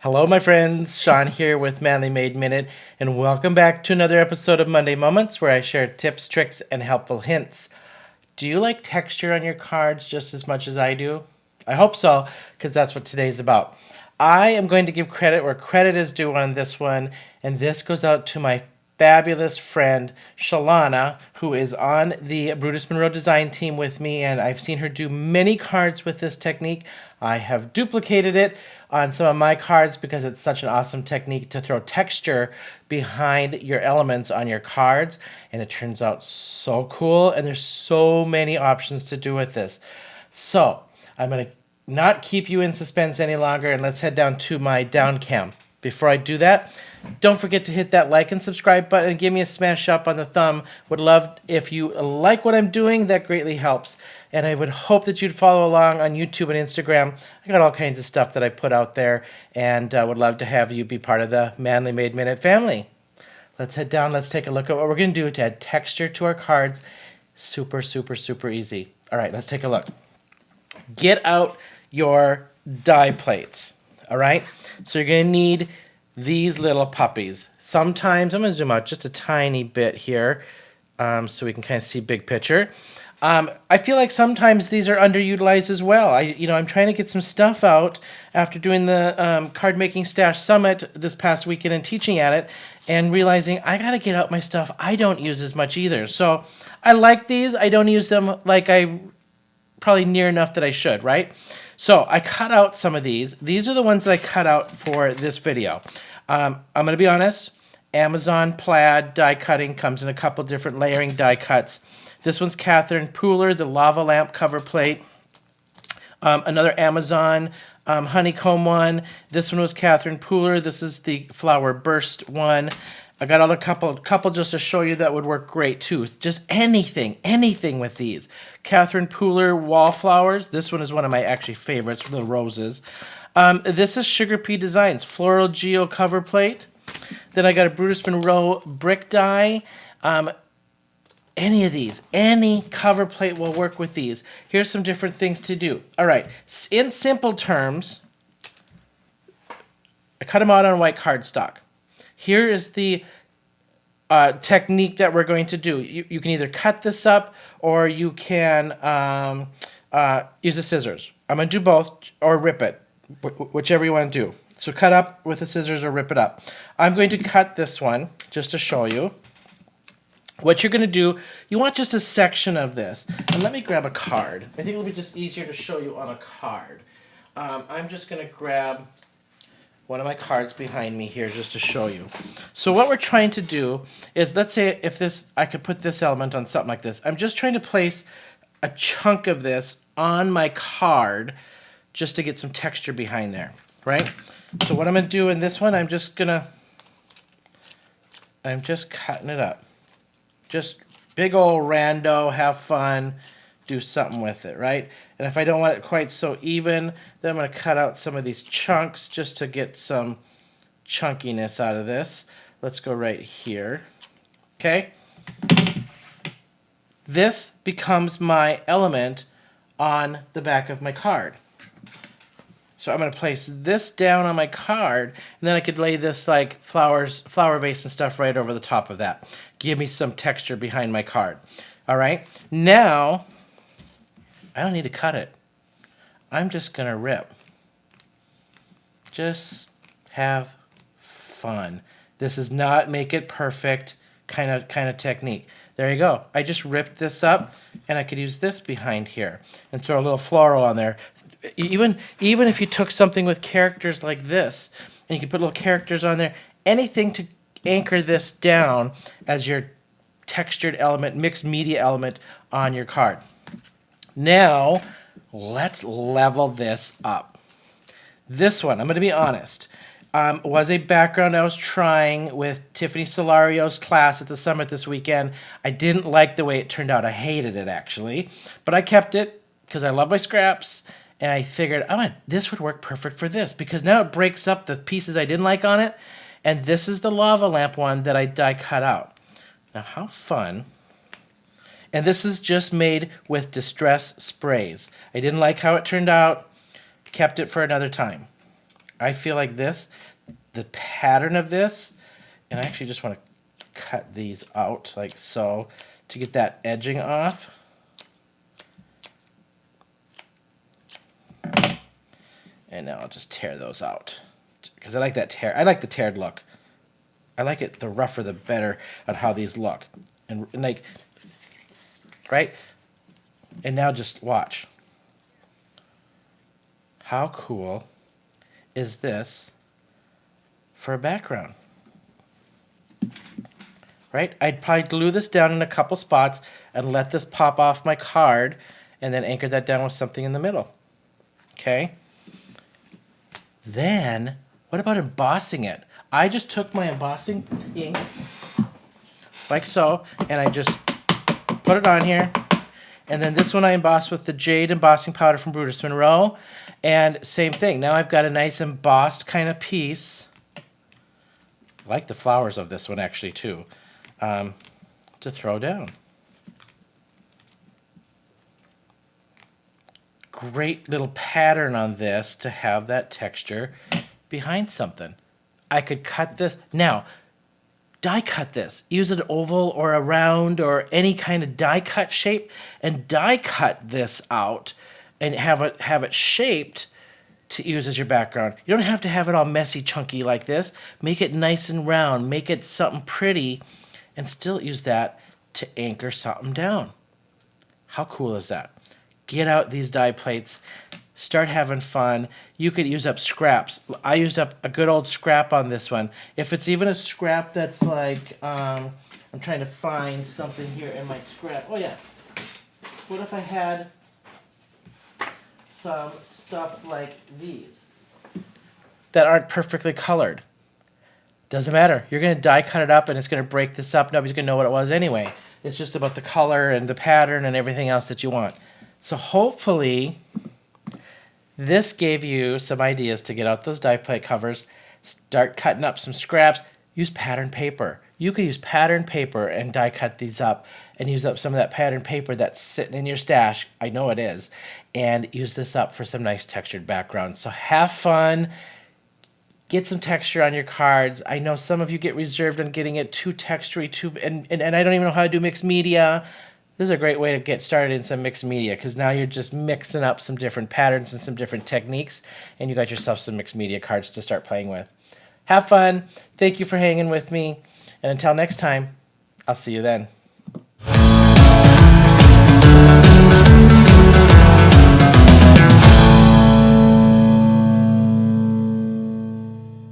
Hello, my friends. Sean here with Manly Made Minute, and welcome back to another episode of Monday Moments where I share tips, tricks, and helpful hints. Do you like texture on your cards just as much as I do? I hope so, because that's what today's about. I am going to give credit where credit is due on this one, and this goes out to my fabulous friend Shalana, who is on the Brutus Monroe design team with me, and I've seen her do many cards with this technique. I have duplicated it on some of my cards because it's such an awesome technique to throw texture behind your elements on your cards, and it turns out so cool, and there's so many options to do with this. So I'm going to not keep you in suspense any longer, and let's head down to my down cam. Before I do that, don't forget to hit that like and subscribe button and give me a smash up on the thumb. Would love if you like what I'm doing. That greatly helps. And I would hope that you'd follow along on YouTube and Instagram. I got all kinds of stuff that I put out there, and would love to have you be part of the Manly Made Minute family. Let's head down. Let's take a look at what we're going to do to add texture to our cards. Super, super, super easy. All right, let's take a look. Get out your die plates. All right, so you're going to need these little puppies. Sometimes, I'm going to zoom out just a tiny bit here so we can kind of see big picture. I feel like sometimes these are underutilized as well. I'm trying to get some stuff out after doing the Card Making Stash Summit this past weekend and teaching at it, and realizing I got to get out my stuff I don't use as much either. So I like these. I don't use them like probably near enough that I should, right? So I cut out some of these. These are the ones that I cut out for this video. I'm going to be honest. Amazon plaid die cutting comes in a couple different layering die cuts. This one's Catherine Pooler, the lava lamp cover plate. Another Amazon honeycomb one. This one was Catherine Pooler. This is the flower burst one. I got out a couple just to show you that would work great too. Just anything with these. Catherine Pooler wallflowers. This one is one of my actually favorites, little roses. This is Sugar Pea Designs, floral geo cover plate. Then I got a Brutus Monroe brick die. Any of these, any cover plate will work with these. Here's some different things to do. All right, in simple terms, I cut them out on white cardstock. Here is the technique that we're going to do. You can either cut this up or you can use the scissors. I'm going to do both or rip it, whichever you want to do. So cut up with the scissors or rip it up. I'm going to cut this one just to show you. What you're going to do, you want just a section of this. And let me grab a card. I think it'll be just easier to show you on a card. I'm just going to grab one of my cards behind me here just to show you. So what we're trying to do is, let's say if I could put this element on something like this. I'm just trying to place a chunk of this on my card just to get some texture behind there, right? So what I'm going to do in this one, I'm just cutting it up. Just big old rando, have fun, do something with it, right? And if I don't want it quite so even, then I'm going to cut out some of these chunks just to get some chunkiness out of this. Let's go right here. Okay? This becomes my element on the back of my card. So I'm going to place this down on my card, and then I could lay this like flower vase and stuff right over the top of that. Give me some texture behind my card. All right? Now, I don't need to cut it. I'm just going to rip. Just have fun. This is not make it perfect kind of technique. There you go. I just ripped this up, and I could use this behind here and throw a little floral on there. Even if you took something with characters like this, and you could put little characters on there, anything to anchor this down as your textured element, mixed media element on your card. Now, let's level this up. This one, I'm going to be honest, was a background I was trying with Tiffany Solario's class at the summit this weekend. I didn't like the way it turned out. I hated it, actually. But I kept it because I love my scraps. And I figured, this would work perfect for this, because now it breaks up the pieces I didn't like on it. And this is the lava lamp one that I die cut out. Now, how fun. And this is just made with distress sprays. I didn't like how it turned out. Kept it for another time. I feel like this, the pattern of this, and I actually just want to cut these out like so to get that edging off. And now I'll just tear those out because I like that tear. I like the teared look. I like it, the rougher the better on how these look. And like, right? And now just watch. How cool is this for a background? Right? I'd probably glue this down in a couple spots and let this pop off my card and then anchor that down with something in the middle. Okay? Then, what about embossing it? I just took my embossing ink, like so, and I just put it on here. And then this one I embossed with the jade embossing powder from Brutus Monroe. And same thing. Now I've got a nice embossed kind of piece. I like the flowers of this one actually too, to throw down. Great little pattern on this to have that texture behind something. I could cut this. Now, die cut this. Use an oval or a round or any kind of die cut shape and die cut this out and have it shaped to use as your background. You don't have to have it all messy, chunky like this. Make it nice and round. Make it something pretty and still use that to anchor something down. How cool is that? Get out these die plates. Start having fun. You could use up scraps. I used up a good old scrap on this one. If it's even a scrap that's like, I'm trying to find something here in my scrap. Oh yeah. What if I had some stuff like these that aren't perfectly colored? Doesn't matter. You're going to die cut it up and it's going to break this up. Nobody's going to know what it was anyway. It's just about the color and the pattern and everything else that you want. So hopefully this gave you some ideas to get out those die plate covers, start cutting up some scraps, use pattern paper. You could use pattern paper and die cut these up and use up some of that pattern paper that's sitting in your stash. I know it is. And use this up for some nice textured backgrounds. So have fun. Get some texture on your cards. I know some of you get reserved on getting it too textury, and I don't even know how to do mixed media. This is a great way to get started in some mixed media because now you're just mixing up some different patterns and some different techniques, and you got yourself some mixed media cards to start playing with. Have fun. Thank you for hanging with me. And until next time, I'll see you then.